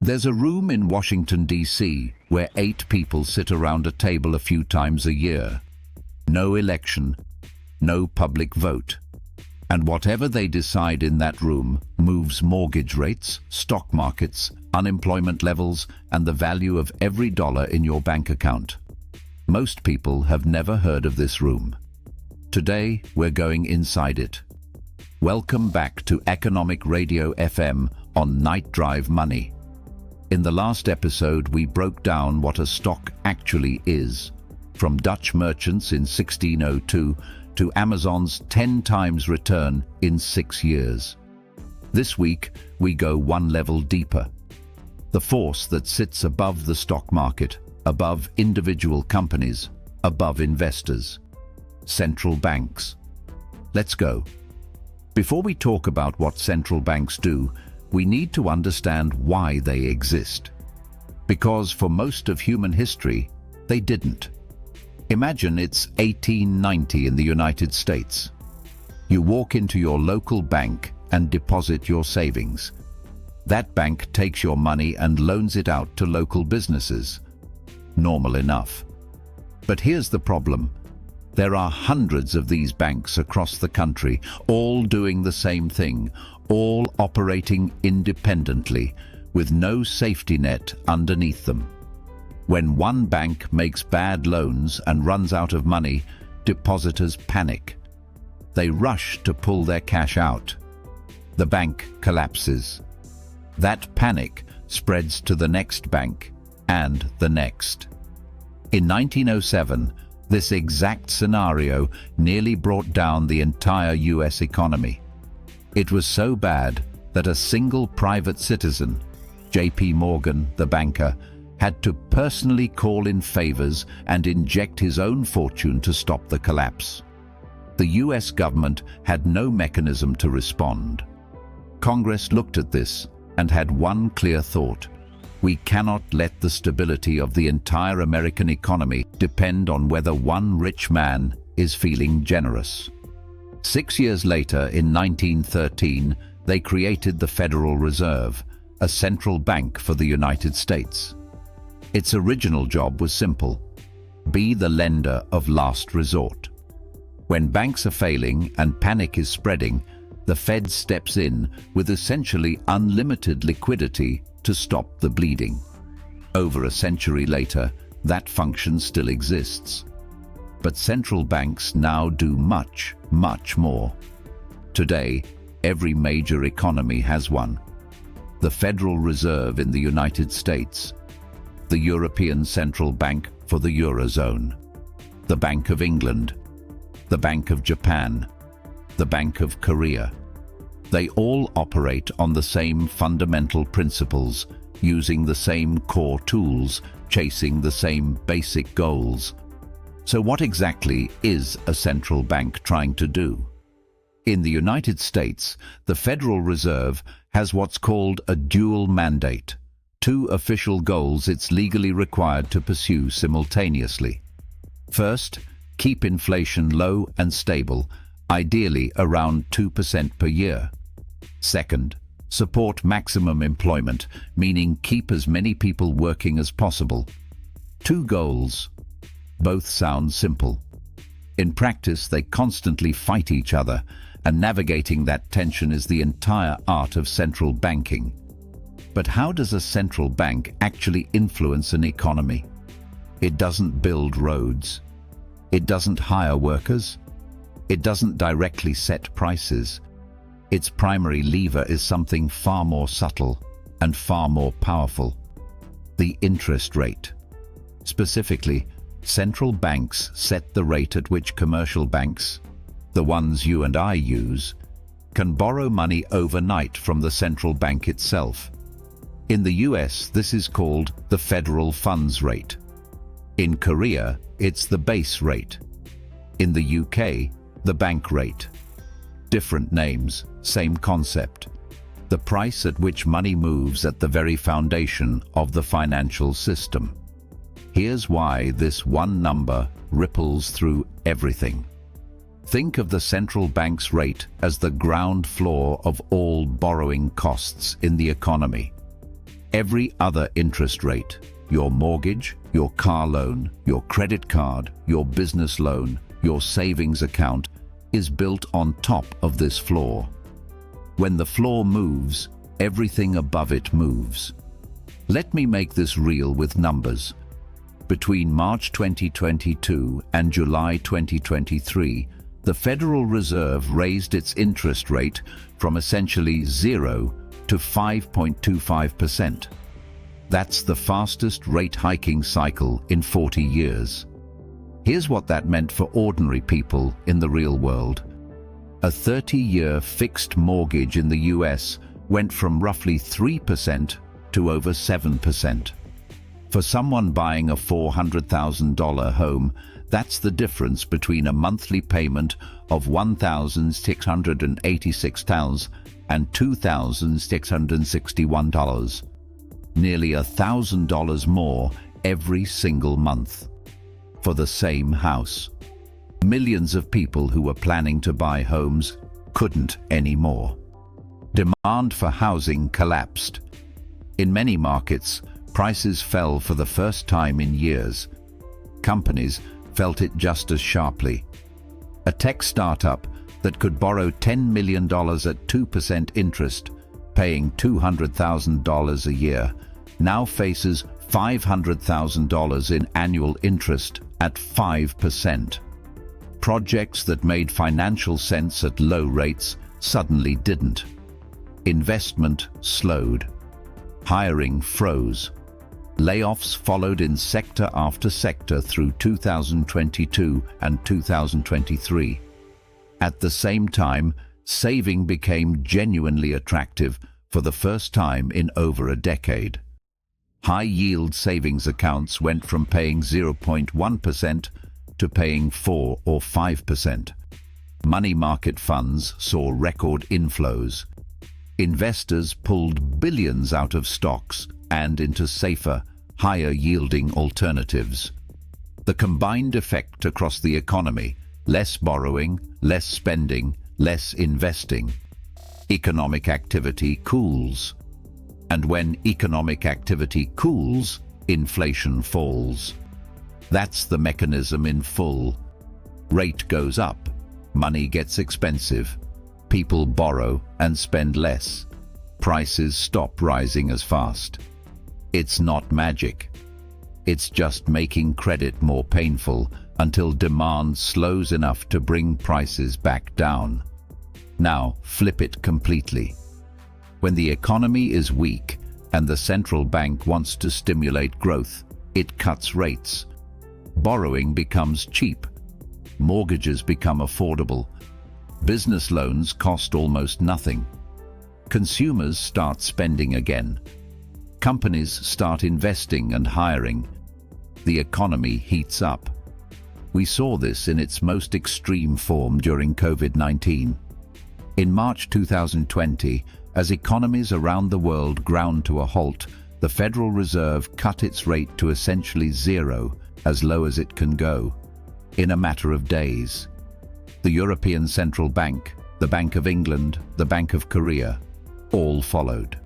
There's a room in Washington, D.C., where 8 people sit around a table a few times a year. No election, no public vote. And whatever they decide in that room moves mortgage rates, stock markets, unemployment levels, and the value of every dollar in your bank account. Most people have never heard of this room. Today, we're going inside it. Welcome back to Economic Radio FM on Night Drive Money. In the last episode, we broke down what a stock actually is, from Dutch merchants in 1602 to Amazon's 10 times return in 6 years. This week, we go one level deeper. The force that sits above the stock market, above individual companies, above investors. Central banks. Let's go. Before we talk about what central banks do, we need to understand why they exist. Because for most of human history, they didn't. Imagine it's 1890 in the United States. You walk into your local bank and deposit your savings. That bank takes your money and loans it out to local businesses. Normal enough. But here's the problem. There are hundreds of these banks across the country, all doing the same thing, all operating independently, with no safety net underneath them. When one bank makes bad loans and runs out of money, depositors panic. They rush to pull their cash out. The bank collapses. That panic spreads to the next bank and the next. In 1907, this exact scenario nearly brought down the entire US economy. It was so bad that a single private citizen, J.P. Morgan, the banker, had to personally call in favors and inject his own fortune to stop the collapse. The US government had no mechanism to respond. Congress looked at this and had one clear thought. We cannot let the stability of the entire American economy depend on whether one rich man is feeling generous. 6 years later, in 1913, they created the Federal Reserve, a central bank for the United States. Its original job was simple: be the lender of last resort. When banks are failing and panic is spreading, the Fed steps in with essentially unlimited liquidity to stop the bleeding. Over a century later, that function still exists. But central banks now do much, much more. Today, every major economy has one. The Federal Reserve in the United States, the European Central Bank for the Eurozone, the Bank of England, the Bank of Japan, the Bank of Korea. They all operate on the same fundamental principles, using the same core tools, chasing the same basic goals. So what exactly is a central bank trying to do? In the United States, the Federal Reserve has what's called a dual mandate, 2 official goals it's legally required to pursue simultaneously. First, keep inflation low and stable, ideally around 2% per year. Second, support maximum employment, meaning keep as many people working as possible. 2 goals. Both sound simple. In practice, they constantly fight each other, and navigating that tension is the entire art of central banking. But how does a central bank actually influence an economy? It doesn't build roads. It doesn't hire workers. It doesn't directly set prices. Its primary lever is something far more subtle and far more powerful: the interest rate. Specifically, central banks set the rate at which commercial banks, the ones you and I use, can borrow money overnight from the central bank itself. In the US, this is called the federal funds rate. In Korea, it's the base rate. In the UK, the bank rate. Different names, same concept. The price at which money moves at the very foundation of the financial system. Here's why this one number ripples through everything. Think of the central bank's rate as the ground floor of all borrowing costs in the economy. Every other interest rate, your mortgage, your car loan, your credit card, your business loan, your savings account, is built on top of this floor. When the floor moves, everything above it moves. Let me make this real with numbers. Between March 2022 and July 2023, the Federal Reserve raised its interest rate from essentially 0 to 5.25%. That's the fastest rate hiking cycle in 40 years. Here's what that meant for ordinary people in the real world. A 30-year fixed mortgage in the US went from roughly 3% to over 7%. For someone buying a $400,000 home, that's the difference between a monthly payment of $1,686 and $2,661. Nearly $1,000 more every single month. For the same house. Millions of people who were planning to buy homes couldn't anymore. Demand for housing collapsed. In many markets, prices fell for the first time in years. Companies felt it just as sharply. A tech startup that could borrow $10 million at 2% interest, paying $200,000 a year, now faces $500,000 in annual interest at 5%. Projects that made financial sense at low rates suddenly didn't. Investment slowed. Hiring froze. Layoffs followed in sector after sector through 2022 and 2023. At the same time, saving became genuinely attractive for the first time in over a decade. High-yield savings accounts went from paying 0.1% to paying 4 or 5%. Money market funds saw record inflows. Investors pulled billions out of stocks and into safer, higher-yielding alternatives. The combined effect across the economy: less borrowing, less spending, less investing. Economic activity cools. And when economic activity cools, inflation falls. That's the mechanism in full. Rate goes up, money gets expensive, people borrow and spend less. Prices stop rising as fast. It's not magic. It's just making credit more painful until demand slows enough to bring prices back down. Now, flip it completely. When the economy is weak and the central bank wants to stimulate growth, it cuts rates. Borrowing becomes cheap. Mortgages become affordable. Business loans cost almost nothing. Consumers start spending again. Companies start investing and hiring. The economy heats up. We saw this in its most extreme form during COVID-19. In March 2020, as economies around the world ground to a halt, the Federal Reserve cut its rate to essentially 0, as low as it can go, in a matter of days. The European Central Bank, the Bank of England, the Bank of Korea, all followed.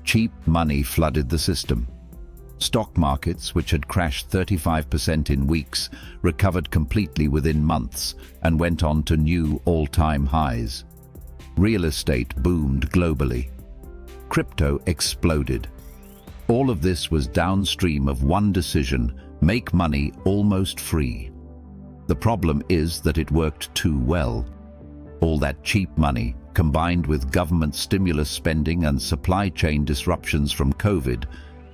Cheap money flooded the system. Stock markets, which had crashed 35% in weeks, recovered completely within months and went on to new all-time highs. Real estate boomed globally. Crypto exploded. All of this was downstream of one decision: make money almost free. The problem is that it worked too well. All that cheap money, combined with government stimulus spending and supply chain disruptions from COVID,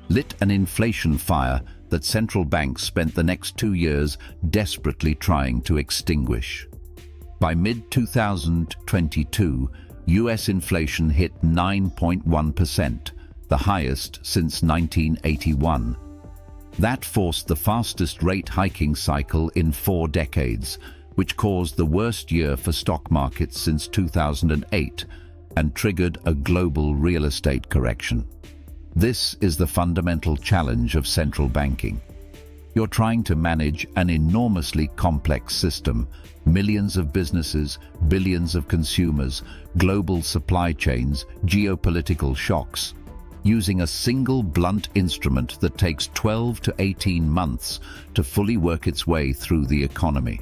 lit an inflation fire that central banks spent the next 2 years desperately trying to extinguish. By mid-2022, US inflation hit 9.1%, the highest since 1981. That forced the fastest rate hiking cycle in 4 decades, which caused the worst year for stock markets since 2008 and triggered a global real estate correction. This is the fundamental challenge of central banking. You're trying to manage an enormously complex system, millions of businesses, billions of consumers, global supply chains, geopolitical shocks. using a single blunt instrument that takes 12 to 18 months to fully work its way through the economy.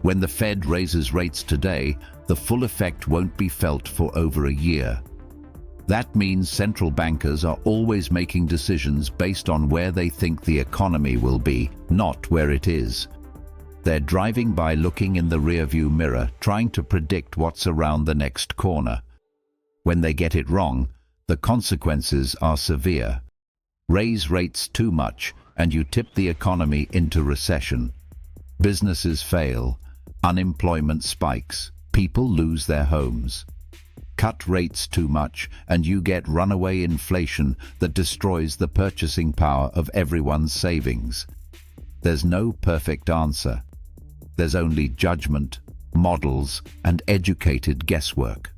When the Fed raises rates today, the full effect won't be felt for over a year. That means central bankers are always making decisions based on where they think the economy will be, not where it is. They're driving by looking in the rearview mirror, trying to predict what's around the next corner. When they get it wrong, the consequences are severe. Raise rates too much, and you tip the economy into recession. Businesses fail, unemployment spikes, people lose their homes. Cut rates too much, and you get runaway inflation that destroys the purchasing power of everyone's savings. There's no perfect answer. There's only judgment, models, and educated guesswork.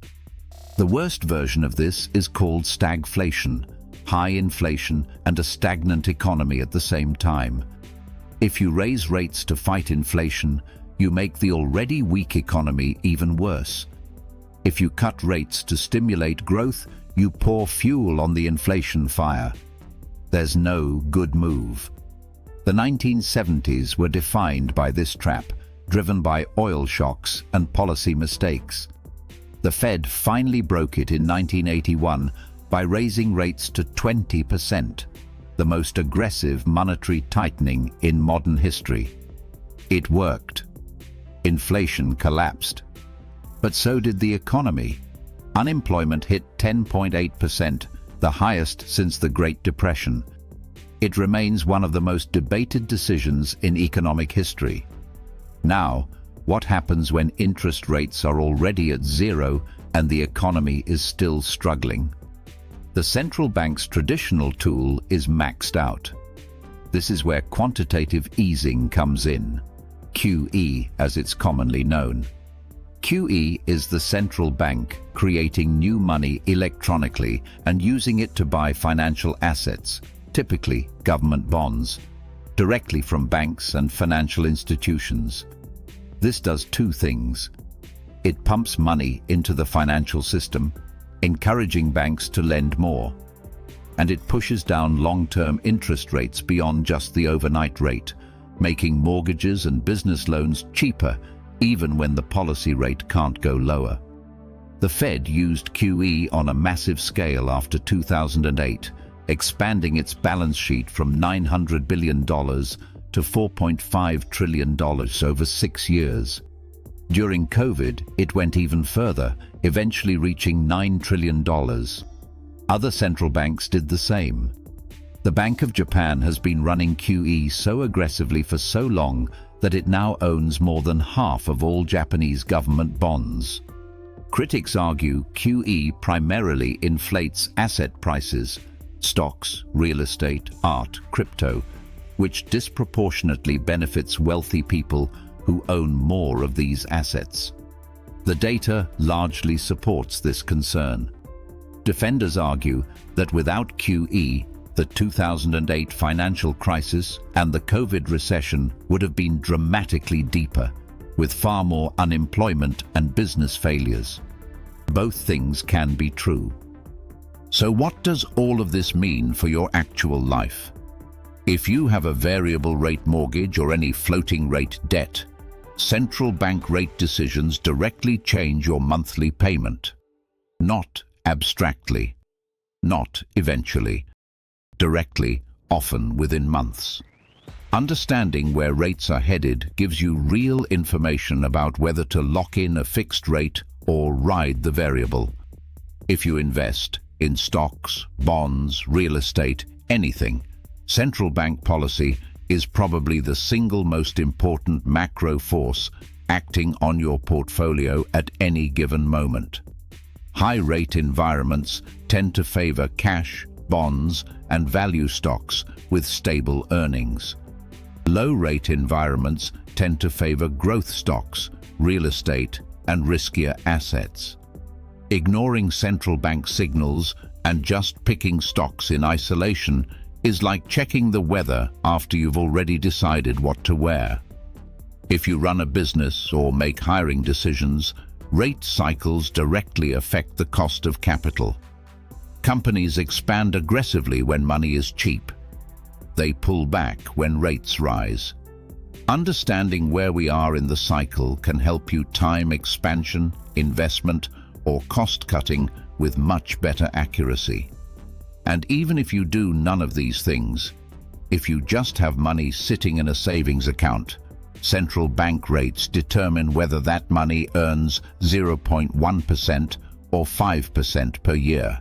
The worst version of this is called stagflation, high inflation and a stagnant economy at the same time. If you raise rates to fight inflation, you make the already weak economy even worse. If you cut rates to stimulate growth, you pour fuel on the inflation fire. There's no good move. The 1970s were defined by this trap, driven by oil shocks and policy mistakes. The Fed finally broke it in 1981 by raising rates to 20%, the most aggressive monetary tightening in modern history. It worked. Inflation collapsed. But so did the economy. Unemployment hit 10.8%, the highest since the Great Depression. It remains one of the most debated decisions in economic history. Now, what happens when interest rates are already at zero and the economy is still struggling? The central bank's traditional tool is maxed out. This is where quantitative easing comes in, QE as it's commonly known. QE is the central bank creating new money electronically and using it to buy financial assets, typically government bonds, directly from banks and financial institutions. This does two things. It pumps money into the financial system, encouraging banks to lend more. And it pushes down long-term interest rates beyond just the overnight rate, making mortgages and business loans cheaper even when the policy rate can't go lower. The Fed used QE on a massive scale after 2008, expanding its balance sheet from $900 billion to $4.5 trillion over 6 years. During COVID, it went even further, eventually reaching $9 trillion. Other central banks did the same. The Bank of Japan has been running QE so aggressively for so long that it now owns more than half of all Japanese government bonds. Critics argue QE primarily inflates asset prices, stocks, real estate, art, crypto, which disproportionately benefits wealthy people who own more of these assets. The data largely supports this concern. Defenders argue that without QE, the 2008 financial crisis and the COVID recession would have been dramatically deeper, with far more unemployment and business failures. Both things can be true. So what does all of this mean for your actual life? If you have a variable rate mortgage or any floating rate debt, central bank rate decisions directly change your monthly payment. Not abstractly, not eventually, directly, often within months. Understanding where rates are headed gives you real information about whether to lock in a fixed rate or ride the variable. If you invest in stocks, bonds, real estate, anything, central bank policy is probably the single most important macro force acting on your portfolio at any given moment. High-rate environments tend to favor cash, bonds, and value stocks with stable earnings. Low-rate environments tend to favor growth stocks, real estate, and riskier assets. Ignoring central bank signals and just picking stocks in isolation is like checking the weather after you've already decided what to wear. If you run a business or make hiring decisions, rate cycles directly affect the cost of capital. Companies expand aggressively when money is cheap. They pull back when rates rise. Understanding where we are in the cycle can help you time expansion, investment, or cost-cutting with much better accuracy. And even if you do none of these things, if you just have money sitting in a savings account, central bank rates determine whether that money earns 0.1% or 5% per year.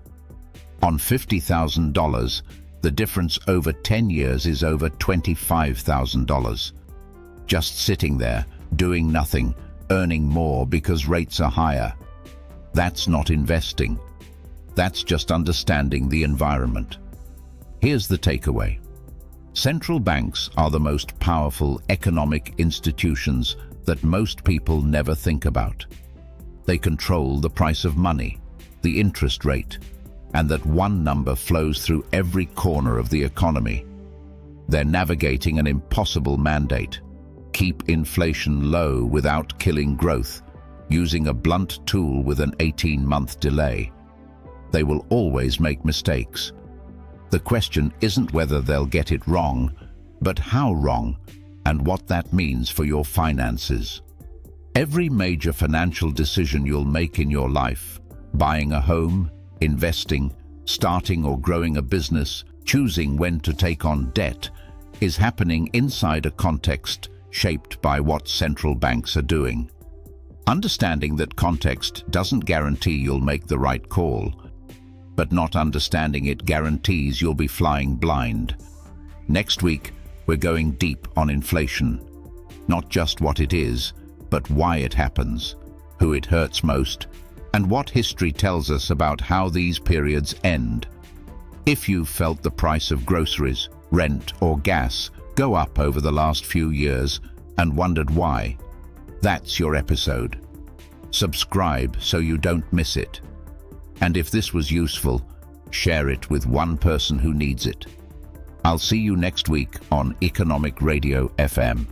On $50,000, the difference over 10 years is over $25,000. Just sitting there, doing nothing, earning more because rates are higher. That's not investing. That's just understanding the environment. Here's the takeaway. Central banks are the most powerful economic institutions that most people never think about. They control the price of money, the interest rate, and that one number flows through every corner of the economy. They're navigating an impossible mandate. Keep inflation low without killing growth, using a blunt tool with an 18-month delay. They will always make mistakes. The question isn't whether they'll get it wrong, but how wrong, and what that means for your finances. Every major financial decision you'll make in your life, buying a home, investing, starting or growing a business, choosing when to take on debt, is happening inside a context shaped by what central banks are doing. Understanding that context doesn't guarantee you'll make the right call, but not understanding it guarantees you'll be flying blind. Next week, we're going deep on inflation. Not just what it is, but why it happens, who it hurts most, and what history tells us about how these periods end. If you've felt the price of groceries, rent, or gas go up over the last few years and wondered why, that's your episode. Subscribe so you don't miss it. And if this was useful, share it with one person who needs it. I'll see you next week on Economic Radio FM.